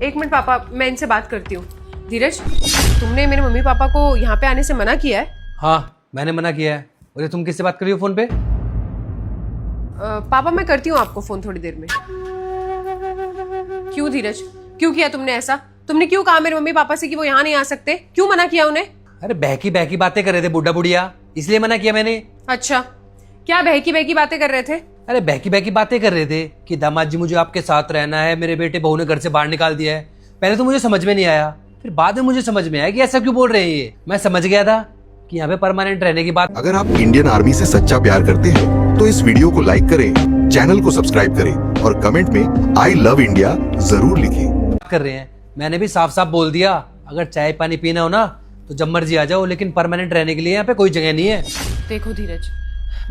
एक मिनट पापा, मैं इनसे बात करती हूँ। धीरज, तुमने मेरे मम्मी पापा को यहाँ पे आने से मना किया है? हाँ, मैंने मना किया है। और ये तुम किससे बात कर रही हो फोन पे? पापा मैं करती हूँ आपको फोन थोड़ी देर में। क्यों धीरज, क्यों किया तुमने ऐसा? तुमने क्यों कहा मेरे मम्मी पापा से कि वो यहाँ नहीं आ सकते? क्यों मना किया उन्हें? अरे बहकी बहकी बातें कर रहे थे बुड्ढा बुढ़िया, इसलिए मना किया मैंने। अच्छा, क्या बहकी बहकी बातें कर रहे थे? अरे बहकी बहकी बातें कर रहे थे कि दामाद जी मुझे आपके साथ रहना है, मेरे बेटे बहू ने घर से बाहर निकाल दिया है। पहले तो मुझे समझ में नहीं आया, फिर बाद में मुझे समझ में आया कि ऐसा क्यों बोल रहे हैं ये। मैं समझ गया था कि यहाँ पे परमानेंट रहने की बात। अगर आप इंडियन आर्मी से सच्चा प्यार करते हैं तो इस वीडियो को लाइक करें, चैनल को सब्सक्राइब करें और कमेंट में आई लव इंडिया जरूर लिखें। कर रहे हैं, मैंने भी साफ साफ बोल दिया, अगर चाय पानी पीना हो ना तो जब मर्जी आ जाओ, लेकिन परमानेंट रहने के लिए यहाँ पे कोई जगह नहीं है। देखो धीरज,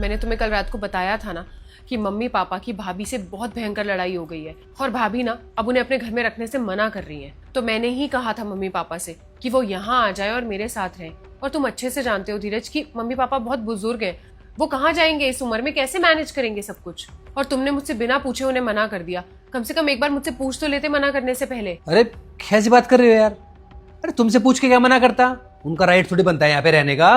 मैंने तुम्हें कल रात को बताया था ना कि मम्मी पापा की भाभी से बहुत भयंकर लड़ाई हो गई है और भाभी ना अब उन्हें अपने घर में रखने से मना कर रही है। तो मैंने ही कहा था मम्मी पापा से कि वो यहाँ आ जाए और मेरे साथ रहे। और तुम अच्छे से जानते हो धीरज कि मम्मी पापा बहुत बुजुर्ग हैं, वो कहाँ जाएंगे इस उम्र में, कैसे मैनेज करेंगे सब कुछ। और तुमने मुझसे बिना पूछे उन्हें मना कर दिया। कम से कम एक बार मुझसे पूछ तो लेते मना करने से पहले। अरे कैसी बात कर रहे हो यार? अरे तुमसे पूछ के क्या मना करता? उनका राइट थोड़ी बनता है यहाँ पे रहने का।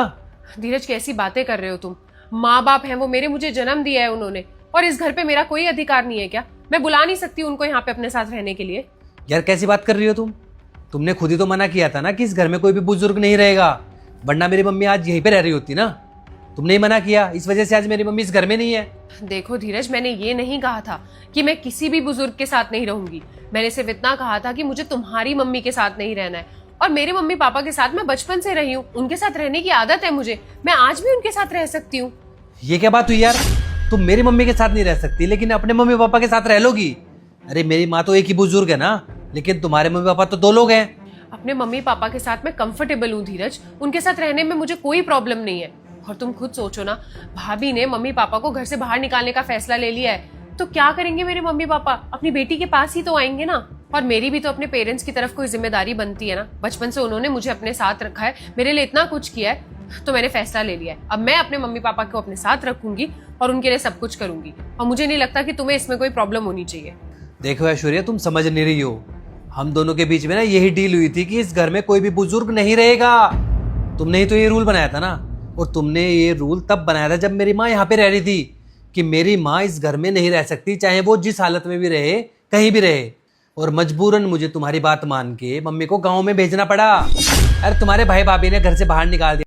धीरज कैसी बातें कर रहे हो तुम? माँ बाप हैं वो, मेरे मुझे जन्म दिया है उन्होंने, और इस घर पे मेरा कोई अधिकार नहीं है क्या? मैं बुला नहीं सकती उनको यहाँ पे अपने साथ रहने के लिए? यार कैसी बात कर रही हो तुम? तुमने खुद ही तो मना किया था ना कि इस घर में कोई भी बुजुर्ग नहीं रहेगा, वरना मेरी मम्मी आज यहीं पे रह रही होती ना। तुमने ही मना किया, इस वजह से आज मेरी मम्मी इस घर में नहीं है। देखो धीरज, मैंने ये नहीं कहा था कि मैं किसी भी बुजुर्ग के साथ नहीं रहूंगी। मैंने सिर्फ इतना कहा था कि मुझे तुम्हारी मम्मी के साथ नहीं रहना है। और मेरे मम्मी पापा के साथ मैं बचपन से रही हूँ, उनके साथ रहने की आदत है मुझे। मैं आज भी उनके साथ रह सकती हूँ। ये क्या बात हुई यार? तुम मेरी मम्मी के साथ नहीं रह सकती लेकिन अपने मम्मी पापा के साथ रह लोगी? अरे मेरी माँ तो एक ही बुजुर्ग है ना, लेकिन तुम्हारे मम्मी पापा तो दो लोग हैं। अपने मम्मी पापा के साथ मैं कंफर्टेबल हूँ धीरज, उनके साथ रहने में मुझे कोई प्रॉब्लम नहीं है। और तुम खुद सोचो ना, भाभी ने मम्मी पापा को घर से बाहर निकालने का फैसला ले लिया है, तो क्या करेंगे मेरे मम्मी पापा? अपनी बेटी के पास ही तो आएंगे ना। और मेरी भी तो अपने पेरेंट्स की तरफ कोई जिम्मेदारी बनती है ना। बचपन से उन्होंने मुझे अपने साथ रखा है, मेरे लिए इतना कुछ किया है, तो मैंने फैसला ले लिया है। अब मैं अपने मम्मी पापा को अपने साथ रखूंगी और उनके लिए सब कुछ करूंगी। और मुझे नहीं लगता कि तुम्हें इसमें कोई प्रॉब्लम होनी चाहिए। देखो ऐश्वर्या, तुम समझ नहीं रही हो। हम दोनों के बीच में ना यही डील हुई थी कि इस घर में कोई भी बुजुर्ग नहीं रहेगा। तुमने ही तो ये रूल बनाया था ना। और तुमने ये रूल तब बनाया था जब मेरी माँ यहाँ पे रह रही थी कि मेरी माँ इस घर में नहीं रह सकती, चाहे वो जिस हालत में भी रहे, कहीं भी रहे। और मजबूरन मुझे तुम्हारी बात मान के मम्मी को गाँव में भेजना पड़ा। अरे तुम्हारे भाई भाभी ने घर से बाहर निकाल दिया।